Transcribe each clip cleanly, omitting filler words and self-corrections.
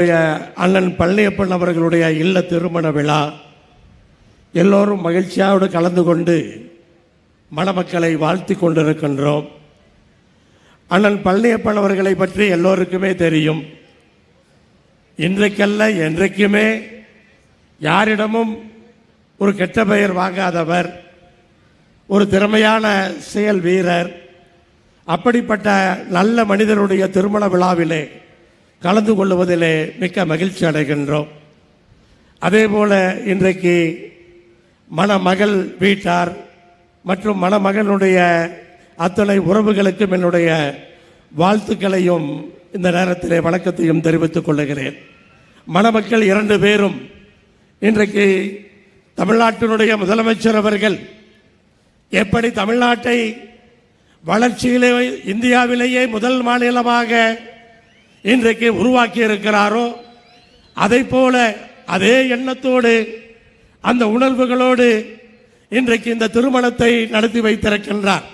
அண்ணன் பழனியப்பன் அவர்களுடைய இல்ல திருமண விழா எல்லோரும் மகிழ்ச்சியோடு கலந்து கொண்டு மணமக்களை வாழ்த்தி கொண்டிருக்கின்றோம். அண்ணன் பழனியப்பன் அவர்களை பற்றி எல்லோருக்குமே தெரியும். இன்றைக்கல்ல என்றைக்குமே யாரிடமும் ஒரு கெட்ட பெயர் வாங்காதவர், ஒரு திறமையான செயல் வீரர். அப்படிப்பட்ட நல்ல மனிதருடைய திருமண விழாவிலே கலந்து கொள்வதிலே மிக்க மகிழ்ச்சி அடைகின்றோம். அதேபோல இன்றைக்கு மணமகள் வீட்டார் மற்றும் மணமகனுடைய அத்தனை உறவுகளுக்கும் என்னுடைய வாழ்த்துக்களையும் இந்த நேரத்திலே வணக்கத்தையும் தெரிவித்துக் கொள்ளுகிறேன். மணமக்கள் 2 பேரும் இன்றைக்கு தமிழ்நாட்டினுடைய முதலமைச்சர் அவர்கள் எப்படி தமிழ்நாட்டை வளர்ச்சியிலே இந்தியாவிலேயே முதல் மாநிலமாக இன்றைக்கு உருவாக்கி இருக்கிறாரோ, அதை போல அதே எண்ணத்தோடு அந்த உணர்வுகளோடு இன்றைக்கு இந்த திருமணத்தை நடத்தி வைத்திருக்கின்றார்.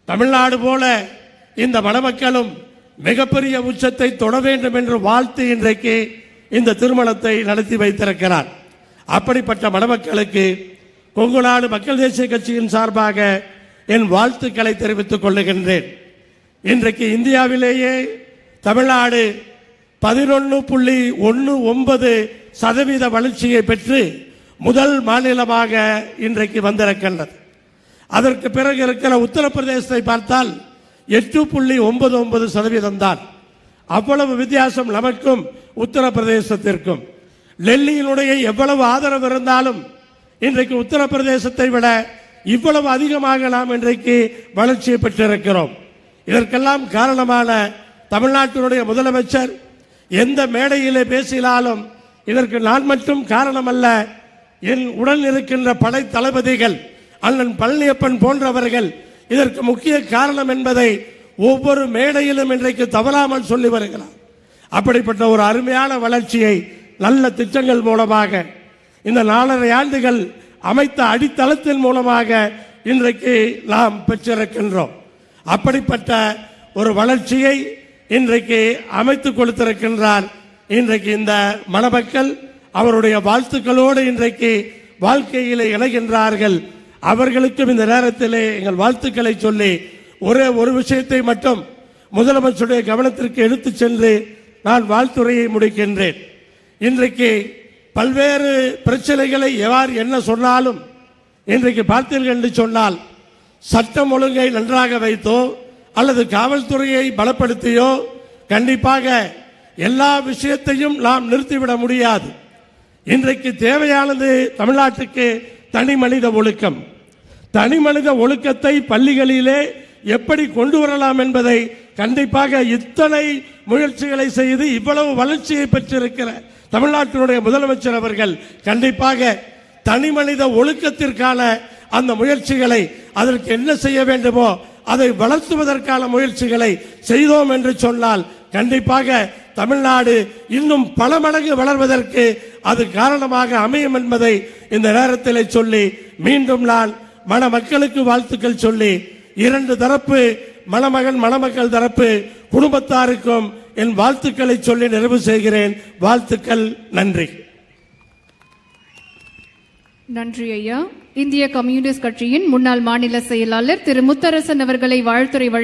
தமிழ்நாடு போல இந்த மணமக்களும் மிகப்பெரிய உச்சத்தை தொட வேண்டும் என்று வாழ்த்து இன்றைக்கு இந்த திருமணத்தை நடத்தி வைத்திருக்கிறார். அப்படிப்பட்ட மணமக்களுக்கு கொங்கு நாடு மக்கள் தேசிய கட்சியின் சார்பாக என் வாழ்த்துக்களை தெரிவித்துக் கொள்ளுகின்றேன். இன்றைக்கு இந்தியாவிலேயே தமிழ்நாடு 11.19% வளர்ச்சியை பெற்று முதல் மாநிலமாக இன்றைக்கு வந்திருக்கின்றது. அதற்கு பிறகு இருக்கிற உத்தரப்பிரதேசத்தை பார்த்தால் 8.99% தான். அவ்வளவு வித்தியாசம் நமக்கும் உத்தரப்பிரதேசத்திற்கும். டெல்லியினுடைய எவ்வளவு ஆதரவு இருந்தாலும் இன்றைக்கு உத்தரப்பிரதேசத்தை விட இவ்வளவு அதிகமாக நாம் இன்றைக்கு வளர்ச்சியை பெற்றிருக்கிறோம். இதற்கெல்லாம் காரணமான தமிழ்நாட்டினுடைய முதலமைச்சர் எந்த மேடையிலே பேசினாலும் இதற்கு நான் மட்டும் காரணம் அல்ல, என் உடன் இருக்கின்ற படை தளபதிகள் அண்ணன் பழனியப்பன் போன்றவர்கள் இதற்கு முக்கிய காரணம் என்பதை ஒவ்வொரு மேடையிலும் இன்றைக்கு தவறாமல் சொல்லி வருகிறார். அப்படிப்பட்ட ஒரு அருமையான வளர்ச்சியை நல்ல திட்டங்கள் மூலமாக இந்த 4.5 ஆண்டுகள் அமைத்த அடித்தளத்தின் மூலமாக இன்றைக்கு நாம் பெற்றிருக்கின்றோம். அப்படிப்பட்ட ஒரு வளர்ச்சியை இன்றைக்கு அமைத்து கொடுத்திருக்கின்றார். இன்றைக்கு இந்த மணமக்கள் அவருடைய வாழ்த்துக்களோடு இன்றைக்கு வாழ்க்கையிலே இணைகின்றார்கள். அவர்களுக்கும் இந்த நேரத்திலே எங்கள் வாழ்த்துக்களை சொல்லி ஒரே ஒரு விஷயத்தை மட்டும் முதலமைச்சருடைய கவனத்திற்கு எடுத்து சென்று நான் வாழ்த்துரையை முடிக்கின்றேன். இன்றைக்கு பல்வேறு பிரச்சனைகளை யார் என்ன சொன்னாலும் இன்றைக்கு பார்த்தீர்கள் என்று சொன்னால் சட்டம் ஒழுங்கை நன்றாக வைத்தோ அல்லது காவல்துறையை பலப்படுத்தியோ கண்டிப்பாக எல்லா விஷயத்தையும் நாம் நிறுத்திவிட முடியாது. இன்றைக்கு தேவையானது தமிழ்நாட்டுக்கு தனி மனித ஒழுக்கம். தனி மனித ஒழுக்கத்தை பள்ளிகளிலே எப்படி கொண்டு வரலாம் என்பதை கண்டிப்பாக இத்தனை முயற்சிகளை செய்து இவ்வளவு வளர்ச்சியை பெற்றிருக்கிற தமிழ்நாட்டினுடைய முதலமைச்சர் அவர்கள் கண்டிப்பாக தனி மனித ஒழுக்கத்திற்கான அந்த முயற்சிகளை அதற்கு என்ன செய்ய வேண்டுமோ அதை வளர்த்துவதற்கான முயற்சிகளை செய்தோம் என்று சொன்னால் கண்டிப்பாக தமிழ்நாடு இன்னும் பல மடங்கு வளர்வதற்கு அது காரணமாக அமையும் என்பதை இந்த நேரத்தில் சொல்லி மீண்டும் நான் மணமக்களுக்கு வாழ்த்துக்கள் சொல்லி 2 தரப்பு மணமகன் மணமக்கள் தரப்பு குடும்பத்தாருக்கும் என் வாழ்த்துக்களை சொல்லி நிறைவு செய்கிறேன். வாழ்த்துக்கள். நன்றி. நன்றி ஐயா. இந்திய கம்யூனிஸ்ட் கட்சியின் முன்னாள் மாநில செயலாளர் திரு முத்தரசன் அவர்களை வாழ்த்துரை